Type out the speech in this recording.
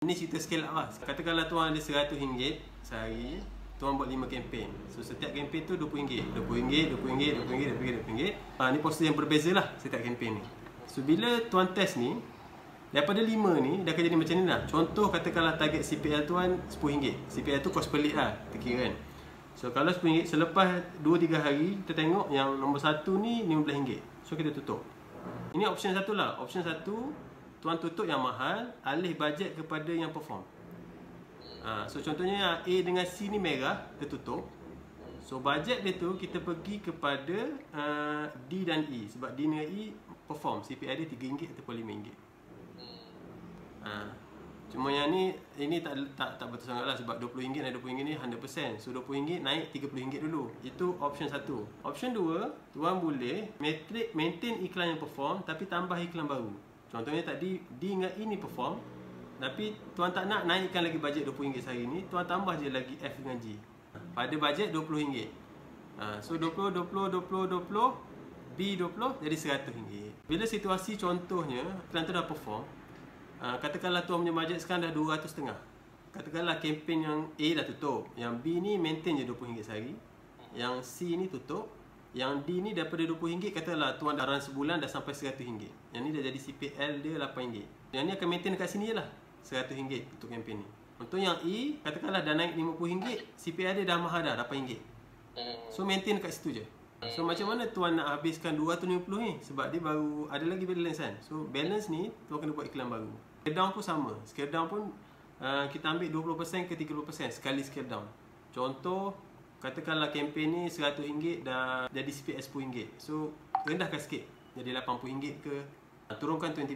Ini cerita scale up lah. Katakanlah tuan ada RM100 sehari, tuan buat 5 kempen. So setiap kempen tu RM20. RM20, RM20, RM20, RM20, RM20. Ni poster yang berbeza lah setiap kempen ni. So bila tuan test ni, daripada 5 ni, dia akan jadi macam ni lah. Contoh katakanlah target CPL tuan RM10. CPL tu kos pelik lah, terkira kan. So kalau RM10, selepas 2-3 hari, kita tengok yang nombor 1 ni RM15. So kita tutup. Ini option satu lah. Option satu, tuan tutup yang mahal, alih bajet kepada yang perform. So contohnya A dengan C ni merah, kita tutup. So bajet dia tu kita pergi kepada D dan E. Sebab D dengan E perform, CPI dia RM3 ataupun RM5. Cuma yang ni, ini tak betul sangat lah. Sebab RM20 dan RM20 ni 100%. So RM20 naik RM30 dulu. Itu option satu. Option 2, tuan boleh maintain iklan yang perform tapi tambah iklan baru. Contohnya tadi D dengan E ni perform, tapi tuan tak nak naikkan lagi bajet RM20 sehari ni, tuan tambah je lagi F dengan G. Pada bajet RM20. So 20, 20, 20, 20, B 20 jadi RM100. Bila situasi contohnya iklan tu dah perform, katakanlah tuan punya bajet sekarang dah RM200.5. Katakanlah kempen yang A dah tutup, yang B ni maintain je RM20 sehari, yang C ni tutup, yang D ni daripada RM20, katalah tuan dalam sebulan dah sampai RM100. Yang ni dah jadi CPL dia RM8. Yang ni akan maintain dekat sini je lah, RM100 untuk kempen ni. Untuk yang E, katakanlah dah naik RM50, CPL dia dah mahal dah, RM8. So maintain dekat situ je. So macam mana tuan nak habiskan RM250 ni? Sebab dia baru ada lagi balance kan. So balance ni tuan kena buat iklan baru. Scale down pun sama. Scale down pun kita ambil 20% ke 30% sekali scale down. Contoh, katakanlah kempen ni RM100 dah jadi CPI RM10. So rendahkan sikit jadi RM80 ke, turunkan 20%.